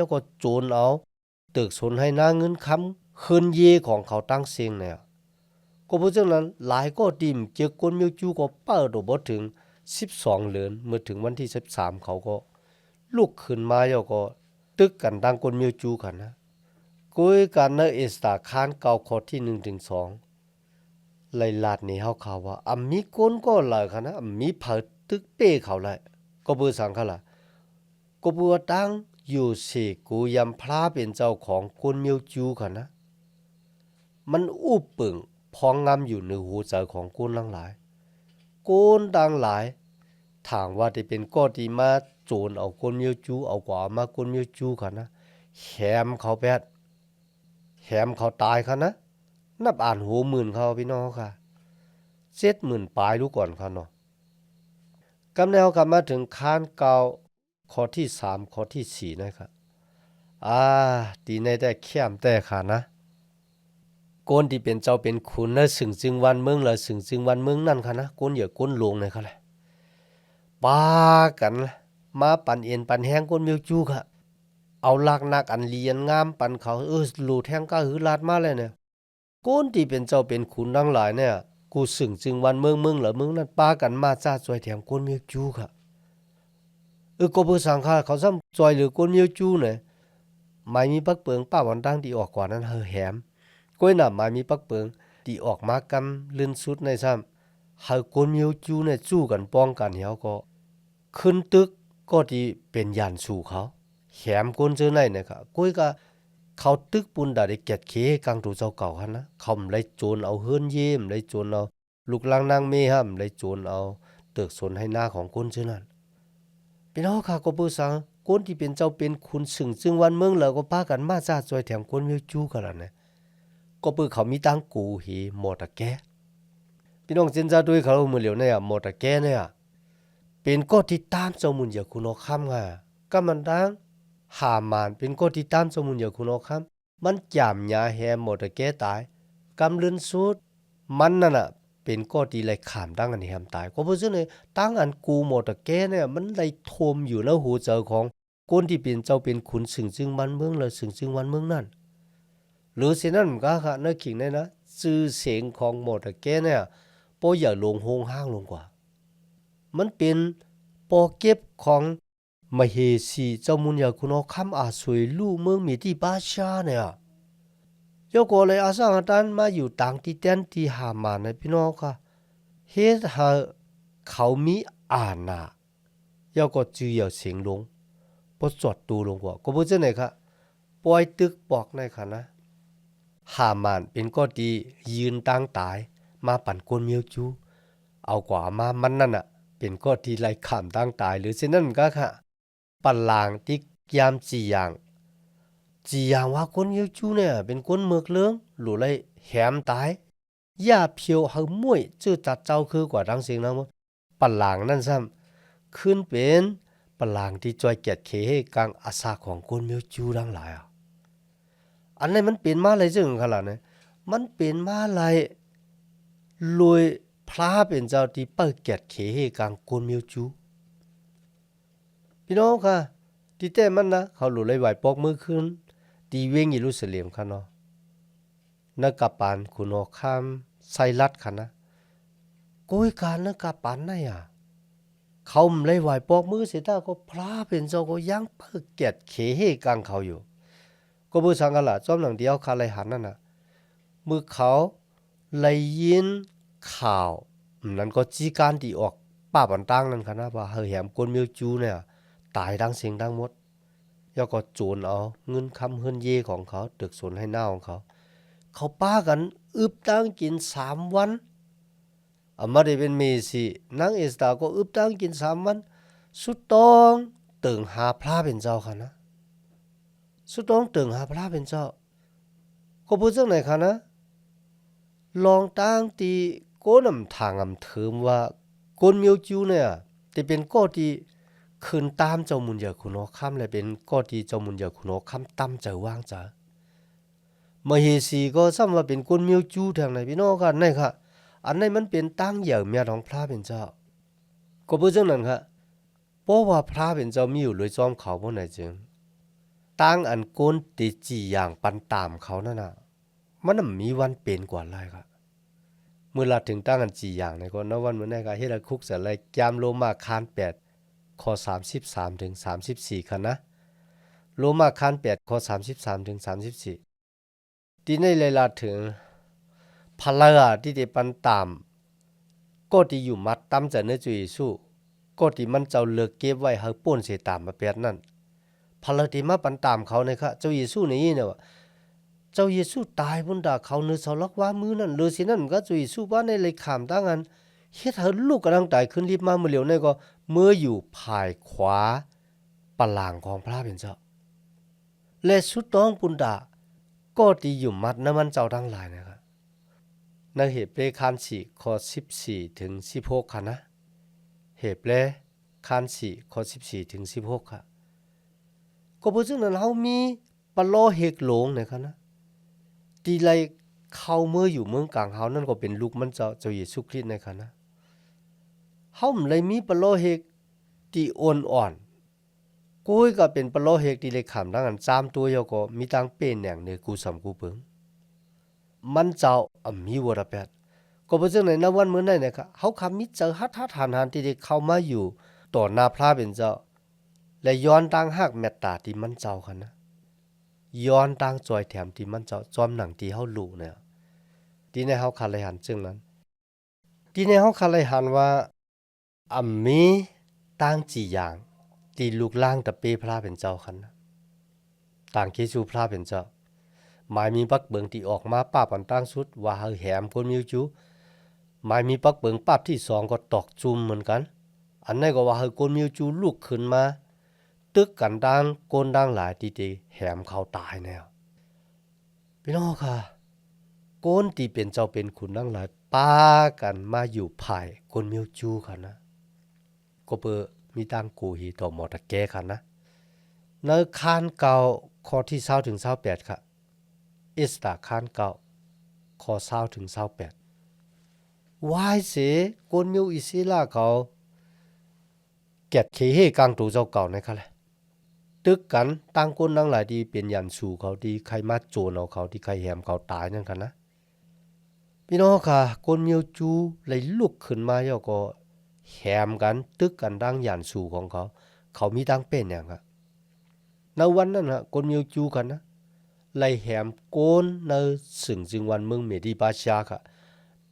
ยก็โจรเอาตึกสนให้หน้าเงินค้ำคืนเย่ของเขาตั้งเสียงเนี่ยก็เพราะฉะนั้นหลายก็ดิมเจอกวนมิวจูก็เปิดบ่ถึง12เดือนเมื่อถึงวันที่13เขาก็ลุกขึ้นมาแล้วก็ตึกกันดังกวนมิวจูกันนะกุยกันในเอสตาคานเก่าข้อที่1ถึง2ไล่ลาดนี่เฮาข่าวว่ามีคนก็หลายคันนะมีเผาตึกเป้เขาแหละก็เบื่อสังเขาล่ะก็เบื่อตั้งอยู่สิกูยำพลาเป็นเจ้าของคนมิวจูค่ะนะมันอู้ปึงพองงามอยู่ในหูใจของคนทั้งหลายคนดังหลายถามว่าที่เป็นก็ที่มาโจรเอาคนมิวจูเอากว่ามาคนมิวจูค่ะนะแหมเขาแปดแหมเขาตายค่ะนะนับอ่านหูหมื่นเขาพี่น้องค่ะ70,000ปลายรู้ก่อนค่ะเนาะกำแนวกลับมาถึงค้านเก่าข้อที่3ข้อที่4นะครับตีในได้เข้มแต่ค่ะนะก้นที่เป็นเจ้าเป็นขุนนะสึงจึงวันเมืองละสึงจึงวันเมืองนั่นค่ะนะก้นอย่าก้นลงเลยค่ะแหละปากันมาปั่นเอ็นปั่นแห้งก้นมิวจูค่ะเอาลากนักอันเลียนงามปั่นเขาลูแทงก้าหือลาดมาเลยเนี่ยก้นที่เป็นเจ้าเป็นขุนทั้งหลายเนี่ยกูสึงจึงวันเมืองละเมืองนั่นปากันมาจ้าจอยแถมก้นมิวจูค่ะก็เพื่อสังฆาเขาซ้ำจอยหรือก้นมิวจูเนี่ยไม่มีปักเปิงป้าวันตั้งที่ออกกว่านั้นแหมก้อยหนาไม่มีปักเปิงที่ออกมากำลื่นสุดในซ้ำหากก้นมิวจูเนี่ยจู้กันป้องกันเหี่ยวก็ขึ้นตึกก็ที่เป็นยันสู่เขาแหมก้นเจอไหนเนี่ยค่ะก้อยก็เขาตึกปุ่นได้เก็ดเคกังตูเจ้าเก่าฮันนะเขาเลยโจรเอาเฮือนเยี่ยมเลยโจรเอาลูกลังนางเมห้ำเลยโจรเอาเติกสนให้หน้าของก้นเช่นนั้นพี่น้องค่ะก็เพื่อสังคนที่เป็นเจ้าเป็นคุณสึงซึ่งวันเมืองแล้วก็พากันมาซาจอยแถมคนมิวจูกันแล้วเนี่ยก็เพื่อเขามีตังกูหีหมดตะแกพี่น้องเจนจาด้วยเขามือเหลียวเนี่ยหมดตะแกเนี่ยเป็นก็ที่ตามเจ้ามุนอย่าคุณเอาคำค่ะก็มันดังหามานเป็นก็ที่ตามเจ้ามุนอย่าคุณเอาคำมันจามยาแฮหมดตะแกตายกำลืนสุดมันนั่นน่ะเป็นก็ดีเลยขามตั้งอันแฮมตายก็เพราะฉะนั้นตั้งอันกูหมดตะแกเนี่ยมันเลยทมอยู่แล้วหูเจอของคนที่เป็นเจ้าเป็นขุนสึงจึงวันเมืองเลยสึงจึงวันเมืองนั่นหรือเช่นนั้นมันก็ค่ะนึกขิงได้นะชื่อเสียงของหมดตะแกเนี่ยปออย่าลงห้องห้างลงกว่ามันเป็นปอเก็บของมเหสีเจ้ามุนยาคุณเอาคำอาสวยลู่เมืองมีที่บ้าชาเนี่ยยกก็เลยอาสาตันมาอยู่ต่างที่เต้นที่หามาในพี่น้องค่ะเฮ็ดให้เขามีอ่านน่ะยกก็จืออย่าเสียงลงพอจอดตูลงกว่าก็บ่จังไหนค่ะปล่อยตึกบอกในค่ะนะหามานเป็นก็ดียืนตั้งตายมาปั่นกวนเมียวจูเอากว่ามามันนั่นน่ะเป็นก็ที่ไล่ขามตั้งตายหรือเช่นนั้นก็ค่ะปั่นลางที่ยามจีอย่างว่าคนเมียวจูเนี่ยเป็นคนเมือกเลืองหรือไรแหมตายย่าเพียวเฮาม่วยจื้อจัดเจ้าคือกว่าดังเสียงนะมั้งปั่นลางนั่นซ้ำขึ้นเป็นปลางที่จอยเกียดเคให้กลางอาสาของคนเมียวจูดังหลายอันนี้มันเป็นมาอะไรจึงขนาดนี้มันเป็นมาอะไรลอยพลาเป็นเจ้าที่เปิดเกียดเคให้กลางคนเมียวจูพี่น้องค่ะที่แต่มันนะเขาหลุดเลยไหวปอกมือขึ้นตีเวงยิรุสเลมค่ะเนาะนักกปานคุณอข้ามไซรัดค่ะนะโกยการนักกปานไหนเขาเลยไหวปอกมือเสียตาก็พลาเป็นเจ้าก็ยังเปิดเกียดเขเฮกังเขาอยู่ก็บูสังกันละจอมหนังเดียวคาเลยหันนั่นน่ะมือเขาเลยยินข่าวนั้นก็จีการที่ออกป้าบันตังนั่นค่ะนะว่าเฮแหมคนมิวจูเนี่ยตายดังเสียงดังหมดแล้วก็โจรเอาเงินคำเฮินเย่ของเขาตึกสนให้หน้าของเขาป้ากันอึบตั้งกิน3 วันมาได้เป็นเมสินางเอสตาก็อึบตั้งกิน3 วันสุดต้องตึงหาพระเป็นเจ้าค่ะนะสุดต้องตึงหาพระเป็นเจ้าก็พูดจังไหนค่ะนะลองตั้งตีโกนำทางเถิมว่าคนมิวจูเนี่ยที่เป็นก็ที่คืนตามเจ้ามุนยาคุณอคำและเป็นก็ที่เจ้ามุนยาคุณอคำตามเจ้าว่างจ้ามเหสีก็ซ้ำว่าเป็นคนมิวจูทางไหนพี่น้องกันไหนค่ะอันนี้มันเป็นตั้งเหยื่อเมียของพระเป็นเจ้าก็เพื่อจังนั้นค่ะเพราะว่าพระเป็นเจ้ามีอยู่เลยจอมเขาพวกไหนจึง ตั้งอันโกนติจีอย่างปันตามเขานั่นน่ะมันน่ะมีวันเป็นกว่าไรครับเมื่อละถึงตั้งอันจีอย่างในคนนวันเมื่อไหร่ก็เฮ็ดคุกเสร็จเลยยามโลมาคาน8ข้อ33ถึง34ค่ะนะโลมาคาน8ข้อ33ถึง34ที่ในเวลาถึงพลาที่ได้ปันตามก็ที่อยู่มัดตามจะเนื้อจุยสู้ก็ที่มันเจ้าเลิกเก็บไว้ให้ป่นเสียตามมาเปียดนั่นพลาที่มาปันตามเขาเนี่ยค่ะเจ้าเยซูนี่เนี่ยว่าเจ้าเยซูตายบนดาเขาเนื้อสลักว่ามือนั่นเลยสินั่นก็จุยสู้บ้านในเลยขามตั้งอันเฮ็ดให้ลูกกำลังตายขึ้นรีบมาเมื่อเหลียวนี่ก็เมื่ออยู่ภายขวาปลางของพระเป็นเจ้าและสุดต้องปุนดาก็ที่อยู่มัดน้ำมันเจ้าทั้งหลายนะครับในเหตุเปรคาน4ข้อ14ถึง16ค่ะนะเหตุเปรคาน4ข้อ14ถึง16ค่ะก็เพราะฉะนั้นเฮามีปลอเฮกหลงนะครับนะที่ไรเข้าเมื่ออยู่เมืองกลางเฮานั่นก็เป็นลูกมันเจ้าเยซูคริสต์นะครับนะเฮาเลยมีปลอเฮกที่อ่อนกูก็เป็นปลอเฮกที่เลยขำดังอัน3ตัวยก็มีตังเป็นอย่างในกูสำกูเปิงมันเจ้ามีวรแปดก็เพราะฉะนั้นในวันเมื่อไหร่นะครับเฮาคำมิเจอฮัดหันที่ได้เข้ามาอยู่ต่อหน้าพระเป็นเจ้าและย้อนตั้งหักเมตตาที่มันเจ้าคันนะย้อนตั้งจอยแถมที่มันเจ้าจอมหนังที่เฮารู้เนี่ยที่ในเฮาคาเลยหันจึงนั้นที่ในเฮาคาเลยหันว่ามีตั้งจีอย่างที่ลูกล่างตะเปพระเป็นเจ้าคันนะต่างเกจูพระเป็นเจ้าหมายมีปักเบิงที่ออกมาป้าปันตั้งสุดว่าเฮาแหมคนมิวจูหมายมีปักเบิงป้าที่2ก็ตอกจุ่มเหมือนกันอันนั้นก็ว่าเฮาคนมิวจูลุกขึ้นมาตึกกันดังโกนดังหลายทีแหมเขาตายแนวพี่น้องค่ะโกนที่เป็นเจ้าเป็นขุนดังหลายป้ากันมาอยู่ภายคนมิวจูค่ะนะก็เปมีตั้งกูฮีต่อมอตะแกค่ะนะในคานเก่าข้อที่20ถึง28ค่ะเอสตาคานเก่าข้อ20ถึง28วายเสกนมิวอิซิลาเขาเก็ดเคเฮกังตูเจ้าเก่านะครับแหละตึกกันตั้งคนทั้งหลายที่เป็นยันสู่เขาที่ใครมาโจรเอาเขาที่ใครแหมเขาตายนั่นกันนะพี่น้องค่ะคนมิวจูเลยลุกขึ้นมาย่อก็แหมกันตึกกันดังยันสู่ของเขามีตั้งเป็นอย่างครับในวันนั้นฮะคนมิวจูกันนะไล่แหมโกนในสึงจึงวันเมืองเมดิบาชาค่ะ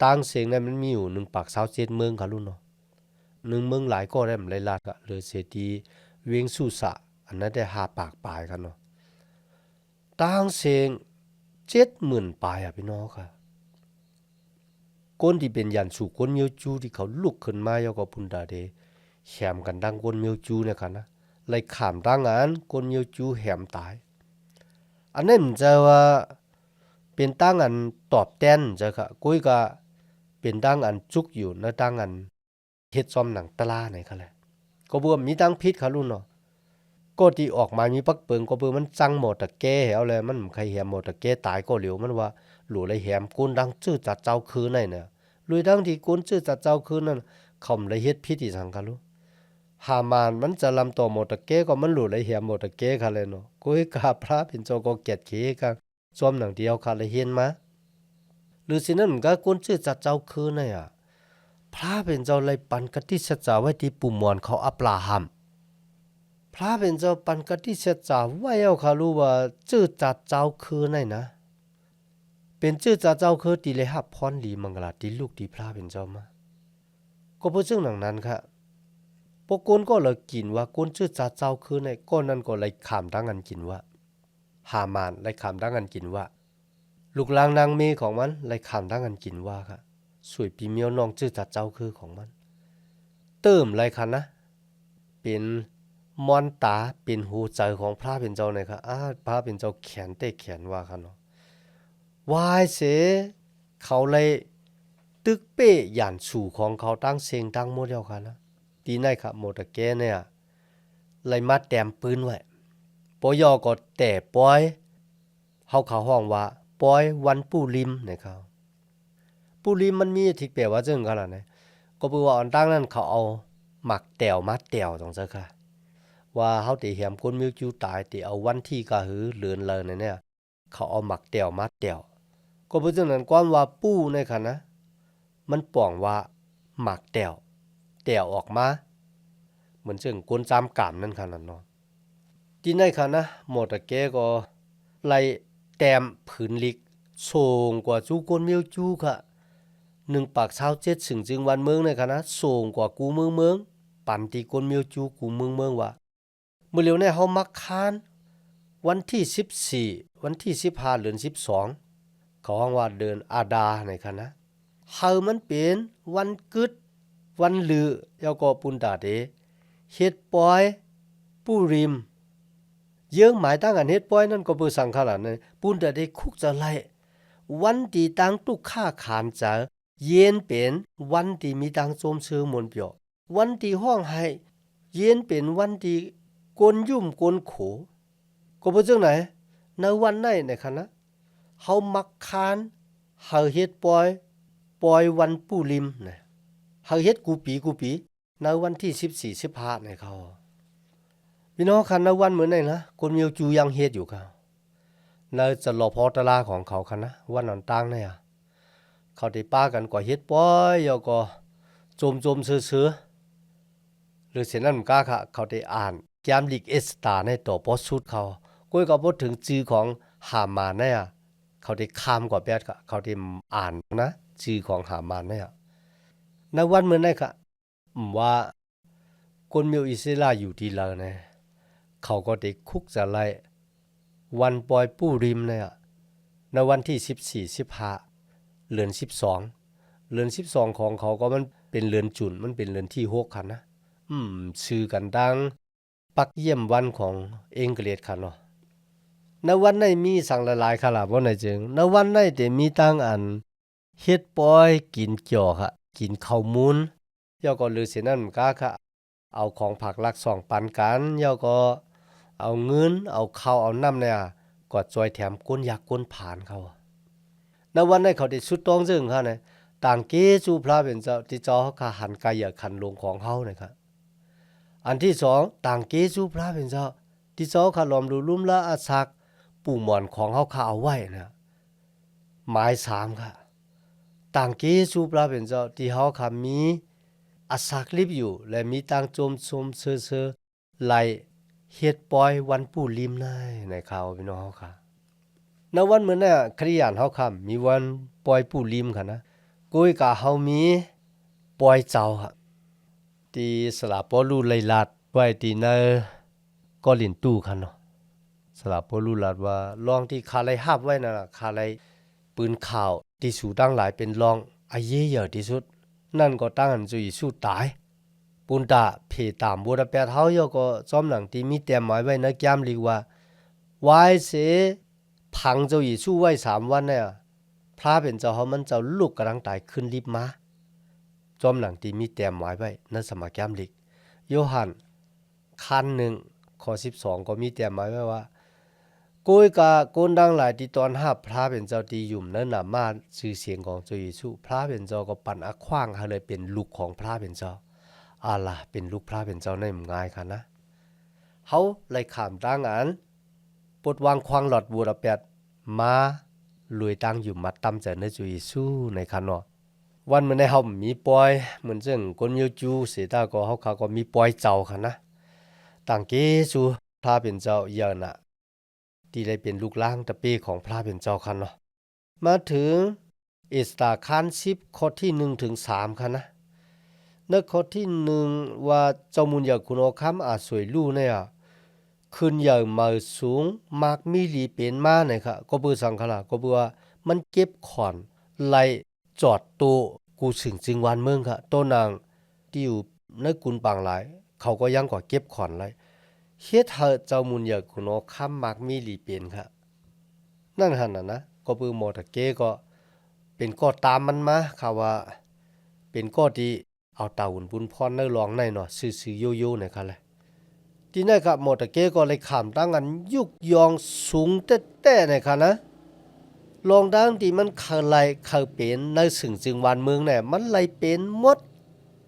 ตั้งเสียงนั้นมันมีอยู่1ปาก27เมืองค่ะรุ่นเนาะ1เมืองหลายก็ได้มันเลยลาดค่ะเลยเสียทีเวียงสุสะอันนั้นได้5ปากปลายกันเนาะตั้งเสียง70,000ปลายอ่ะพี่น้องค่ะคนที่เป็นยันสู่คนมิวจูที่เขาลุกขึ้นมาย่อก็พุนดาเดแหมกันดังคนมิวจูเนี่ยค่ะนะไล่ขามดังอันคนมิวจูแหมตายอันนั้นจะว่าเป็นตั้งอันตอบแทนจะค่ะกุ้ยก็เป็นตั้งอันจุกอยู่ในตั้งอันเฮ็ดซ้อมหนังตะลาไหนค่ะแหละก็บ่มีตั้งพิษค่ะรุ่นเนาะก็ที่ออกมามีปักเปิงก็เบิ่มันจังหมดตะแก่เอาเลยมันใครแหมหมดตะแก่ตายก็เหลียวมันว่าหลูเลยแหมกุนดังจื้อจัดเจ้าคืนเนี่ยลุยดังที่กุนจื้อจัดเจ้าคืนนั้นเขาเลยเฮ็ดพิษอีสังค่ะลูหามานมันจะลำต่อหมดตะเกก็มันหลุดเลยเหียหมดตะเกค่ะเลยเนาะกุ้ยกาพระเป็นโจก็เกียดเกกันซ้อมหนังเดียวค่ะเลยเฮียนมาหรือสินั้นมันก็กุนชื่อจัดเจ้าคืนน่ะพระเป็นเจ้าเลยปันกติสัจจาไว้ที่ปุ่มมอนเขาอับราฮัมพระเป็นเจ้าปันกติสัจจาไว้เอาค่ะรู้ว่าชื่อจัดเจ้าคืนน่ะเป็นชื่อจัดเจ้าคืนที่เลยหับพรหลีมังกลาที่ลูกที่พระเป็นเจ้ามาก็เพราะซึ่งหนังนั้นค่ะพวกคนก็เลยกินว่าคนชื่อจ่าเจ้าคือในก้อนนั้นก็เลยขามดังกันกินว่าหามานเลยขามดังกันกินว่าลูกลางนางเมของมันเลยขามดังกันกินว่าค่ะสวยปีเมียวน้องชื่อจ่าเจ้าคือของมันเติมอะไรคันนะเป็นมอนตาเป็นหูใจของพระเป็นเจ้าเนี่ยค่ะพระเป็นเจ้าแขนเตะแขนว่าค่ะเนาะวายเสเขาเลยตึกเป้หยันสู่ของเขาตั้งเสียงตั้งโมเดลค่ะนะตีในครับโมตะแกเนี่ยเลยมาแต้มปืนไว้ปอยอก็แต่ปอยเขาห้องว่าปอยวันปูริมนะครับปูริมมันมีที่แปลว่าจังกันล่ะนะก็คือว่าอันตั้งนั้นเขาเอาหมักแต้วมาแต้วตรงซะค่ะ ว่าเฮาติแหมคนมิวจูตายติเอาวันที่กะหือเลือนเลยเนี่ยเขาเอาหมักแต้วมาแต้วก็เพราะฉะนั้นความว่าปู้ในค่ะนะมันป่องว่าหมักแต้วออกมาเหมือนซึ่งกวนจามกามนั่นค่ะนั่นเนาะที่ในค่ะนะหมดตะแกก็ไล่แต้มผืนลิกสูงกว่าจูกวนมิวจูค่ะ1ปาก27สึงจึงวันเมืองในค่ะนะสูงกว่ากูเมืองปันตีกวนมิวจูกูเมืองว่าเมื่อเร็วเนี่ยเฮามักคานวันที่14วันที่15เดือน12เขาฮ้องว่าเดือนอาดาในค่ะนะเฮามันเป็นวันกึดวันลือยาวก็ปุนตาเดเฮ็ดปอยปูริมเยื่องหมายตั้งอันเฮ็ดปอยนั่นก็เปือสังขารนั่นปุนตาเดคุกจะไล่วันที่ตั้งตุกค่าขานจะเย็นเป็นวันที่มีตังโจมชื่อมนเปียววันที่ห้องให้เย็นเป็นวันที่กวนยุ่มกวนโขก็บ่จังไหนในวันไหนในคะนะเฮามักคานเฮาเฮ็ดปอยวันปู่ลิมนะเฮาเฮ็ดกูปีในวันที่14 15ในเขาพี่น้องคันในวันเหมือนไหนนะคนมีจูยังเฮ็ดอยู่ค่ะในจะรอพอตลาของเขาค่ะนะวันนั้นต่างเนี่ยเขาได้ป้ากันกว่าเฮ็ดปอยแล้วก็จมๆซื่อๆหรือเช่นนั้นมันก็ค่ะเขาได้อ่านแกมลีกเอสตาในต่อปอสุดเขาก้อยก็บ่ถึงชื่อของหามาเนี่ยเขาได้ข้ามกว่าแปดค่ะเขาได้อ่านนะชื่อของหามาเนี่ยในวันเหมือนไหนค่ะว่าคนมีอิสราอยู่ที่ลาวนะเขาก็ได้คุกจะไล่วันปอยปู่ริมเนี่ยในวันที่14 15เดือน12เดือน12ของเขาก็มันเป็นเดือนจุนมันเป็นเดือนที่6ค่ะนะชื่อกันดังปักเยี่ยมวันของอังกฤษค่ะเนาะในวันไหนมีสั่งหลายๆค่ะล่ะบ่ไหนจึงในวันไหนแต่มีตั้งอันเฮ็ดปอยกินเกี่ยวค่ะกินข้าวมูลย่อก็ลือเสียนั่นก็ค่ะเอาของผักลัก2ปันกันย่อก็เอาเงินเอาข้าวเอาน้ำเนี่ยก็จอยแถมก้นอยากก้นผ่านเขาในวันนั้นเขาได้สุดต้องซึ่งค่ะเนี่ยต่างเกจูพระเป็นเจ้าที่เจ้าเขาหันกายขันลงของเขานะครับอันที่2ต่างเกจูพระเป็นเจ้าที่เจ้าขาลอมดูลุ่มละอาศักปู่หมอนของเขาเอาไว้นะหมาย3ค่ะต่างเกจูพระเป็นเจ้าที่เขาขามีอาศักลิบอยู่และมีตังโจมเซอไหลเฮ็ดปอยวันปู่ลิมได้ในข่าวพี่น้องเขาค่ะในวันเหมือนน่ะคริยานเฮาค่ะมีวันปอยปู่ลิมค่ะนะกุ้ยกะเฮามีปอยเจ้าค่ะที่สลาปอลูไลลาดไว้ที่ในกอลินตู้ค่ะเนาะสลาปอลูลาดว่าลองที่คาไลฮับไว้นั่นน่ะคาไลปืนข่าวที่สูตั้งหลายเป็นรองอาเยเยอะที่สุดนั่นก็ตั้งอันจุยสู้ตายปุนตาเพตามบัวแปดเฮาย่อก็จอมหลังที่มีเตรียมหมายไว้ในแก้มลีกว่าไว้เสพังเจ้าอีสู้ไว้3วันเนี่ยพระเป็นเจ้าเฮามันเจ้าลูกกำลังตายขึ้นรีบมาจอมหลังที่มีเตรียมหมายไว้ในสมัยแก้มลีกโยฮันคัน1ข้อ12ก็มีเตรียมหมายไว้ว่าโกยกะโกนดังหลายที่ตอนหับพระเป็นเจ้าที่ยุ่มนั้นน่ะมาชื่อเสียงของเจ้าเยซูพระเป็นเจ้าก็ปั่นอขว้างให้เลยเป็นลูกของพระเป็นเจ้าอาล่ะเป็นลูกพระเป็นเจ้าในง่ายค่ะนะเฮาเลยข้ามตั้งอันปดวางควางหลอดบัวละ8มาลวยตั้งอยู่มัดตำใจในเจ้าเยซูในคันเนาะวันมื้อในเฮามีปอยเหมือนซึ่งคนมิวจูเสตาก็เฮาเขาก็มีปอยเจ้าค่ะนะต่างเกซูพระเป็นเจ้าเยอะน่ะที่ได้เป็นลูกล่างตะเป้ของพระเป็นเจ้าคันเนาะมาถึงเอสตาคาน10ข้อที่1ถึง3ค่ะนะในข้อที่1ว่าเจ้ามุนอยากคุณอคำอาจสวยลู่เนี่ยขึ้นอย่างมาสูงมากมีหลีเป็นมาเนี่ยค่ะก็เบื่อสังขละก็เบื่อมันเก็บขอนไล่จอดโตกูสึงจึงวันเมืองค่ะโตนางที่อยู่ในกุนปางหลายเขาก็ยังก็เก็บขอนไล่เฮ็ดให้เจ้ามุนอยากคุณอคำมากมีหลีเป็นค่ะนั่นหั่นน่ะนะก็เบื่อหมอตะเกก็เป็นก็ตามมันมาค่ะว่าเป็นก็ที่เอาตาหุ่นบุญพรในรองในเนาะซื่อๆโยๆเนี่ยค่ะเลยที่นั่นครับหมดตะเกก็เลยขามตั้งกันยุกยองสูงแต้ๆเนี่ยค่ะนะลองดังที่มันเคยไหลเคยเป็นในสึงจึงวันเมืองเนี่ยมันไหลเป็นหมด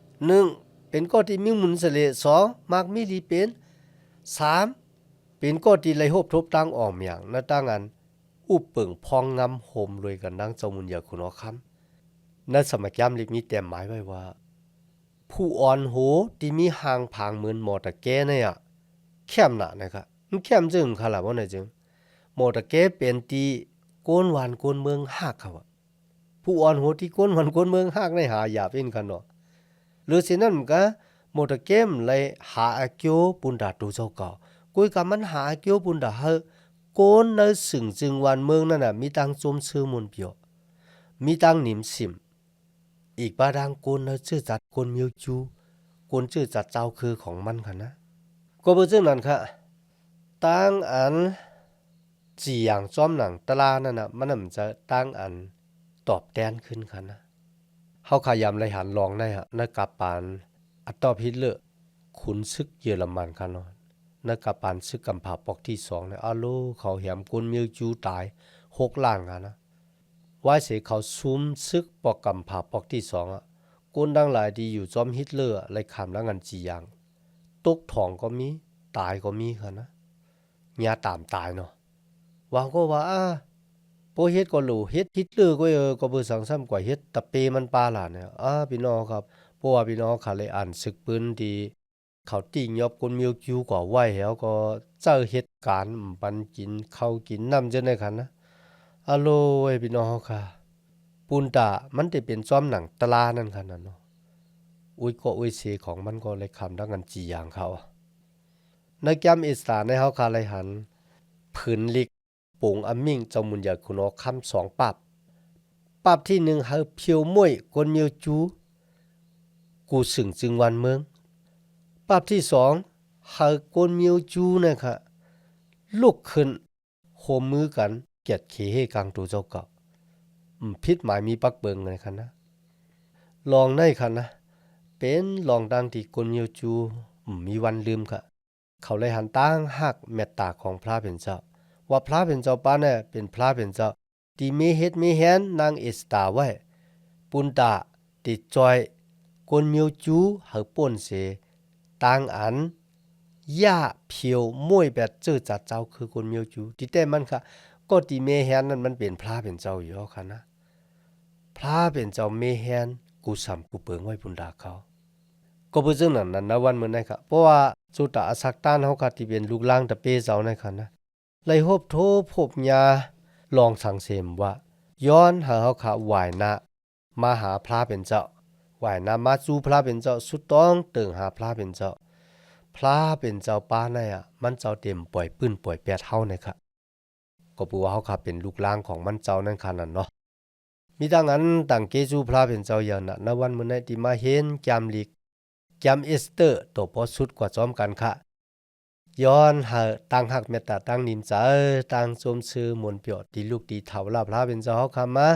1เป็นก็ที่มีหมุนเสล2มักมีลีเป็น 3เป็นก็ที่ไลโฮบทบตั้งออมอย่างนะตั้งอันอุปเปิงพองงำโหมรวยกันดังเจ้ามุนยาคุณอคำนั่นสมัยย้ำลิมีแต่หมายไว้ว่าผู้อ่อนโหที่มีหางผางเหมือนหมอตะแกเนี่ยเข้มหนานะครับมันเข้มจึงขนาดว่าไหนจึงหมอตะแกเป็นตีโกนหวานโกนเมืองหักเขาผู้อ่อนโหที่โกนหวานโกนเมืองหักในหาหยาเป็นกันเนาะหรือสินั่นก็หมอตะแกมเลยหาอาเกียวปุนดาตูเจ้าเก่ากุยกับมันหาอาเกียวปุนดาเฮโกนในสึงจึงวันเมืองนั่นน่ะมีตังจมชื่อมุนเปียวมีตังหนิมสิมอีกบาดังโกนในชื่อจัดโกนมิวจูโกนชื่อจัดเจ้าคือของมันค่ะนะก็เป็นเช่นนั้นค่ะตั้งอันจีอย่างจอมหนังตลานั่นน่ะมันจะตั้งอันตอบแทนขึ้นค่ะนะเฮาขยามไรหันลองได้ฮะในกาปานอัตตอพิเลอร์ขุนศึกเยอรมันค่ะเนาะในกาปานศึกกำผาปอกที่2เนี่ยอาโลเขาแหมกุนมิวจูตาย6ล้านค่ะนะไว้เสเขาซุมซึกปอกกำผาปอกที่2อ่ะกุนดังหลายดีอยู่จอมฮิตเลอร์ไรคำแล้วงันจีอย่างตกทองก็มีตายก็มีค่ะนะญาตามตายเนาะว่าก็ว่าโปเฮ็ดก็รู้เฮ็ดฮิตเลอร์ก็ก็เบิ่สังซ้ำกว่าเฮ็ดตะเปมันปาล่ะเนี่ยพี่น้องครับเพราะว่าพี่น้องเขาเลยอ่านศึกปืนที่เขาติ่งยอบคนมิวคิวกว่าไว้แล้วก็เจอเหตุการณ์ปันกินข้าวกินน้ำจังได๋คั่นนะอะโลเว้ยพี่น้องค่ะปูนตามันได้เป็นซ้อมหนังตลานั่นคั่นน่ะเนาะอุ้ยก็อุ้ยเสของมันก็เลยคำดังกันจีอย่างเขาในแกมอีสานในเฮาคาเลยหันผืนลิกปุงอมิ่งเจ้ามุนยาคุณอคำ2ปับที่1เฮาเพียวมวยกวนเมียวจูกูสึงจึงวันเมืองปับที่2เฮากวนเมียวจูนะคะลุกขึ้นโหมมือกันเกียดเขให้กลางตัวเจ้าเก่าพิษหมายมีปักเบิงเลยคันนะลองในคันนะเป็นลองดังที่กวนเมียวจูมีวันลืมค่ะเขาเลยหันตั้งหักเมตตาของพระเป็นเจ้าว่าพระเป็นเจ้าป้าเนี่ยเป็นพระเป็นเจ้าที่มีเฮ็ดมีแฮนนางเอสตาไว้ปุนตาติดจอยกวนเมียวจูเฮาป่นเสต่างอันย่าเพียวมวยแบบเจอจัดเจ้าคือกวนเมียวจูที่แต่มันค่ะก็ที่เมแฮนนั้นมันเป็นพระเป็นเจ้าอยู่ค่ะนะพระเป็นเจ้าเมแฮนกูสำกูเปิงไว้ปุนดาเขาก็เพื่อซึ่งนั้นนะวันเมื่อไหร่ค่ะเพราะว่าสุตาอสักต้านเขาค่ะที่เป็นลูกล่างตะเปเจ้าในค่ะนะเลยพบโทพบยาลองสังเสมว่าย้อนหาเขาค่ะไหวนะมาหาพระเป็นเจ้าไหวนะมาจูพระเป็นเจ้าสุดต้องเติงหาพระเป็นเจ้าพระเป็นเจ้าป้าในมันเจ้าเต็มปล่อยปื้นปล่อยแปดเฮาในค่ะก็ปูว่าเขาค่ะเป็นลูกล่างของมันเจ้านั่นค่ะนั่นเนาะมีดังนั้นต่างเกจูพระเป็นเจ้าอย่างนั้นในวันเมื่อไหร่ที่มาเห็นแกมลิกแกมเอสเตอร์ตัวพอสุดกว่าจอมกันค่ะย้อนหาตั้งหักเมตตาตั้งนิมใจตั้งสมชื่อมนเปียวตีลูกตีเถาลาพระเป็นเจ้าเฮาคำมา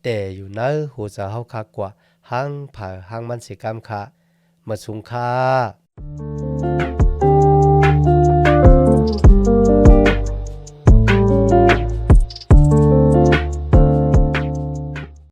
แต่อยู่เนอหัวใจเฮาคักกว่าหังผ่าหังมันสิกรรมค่ะมาสุงค่า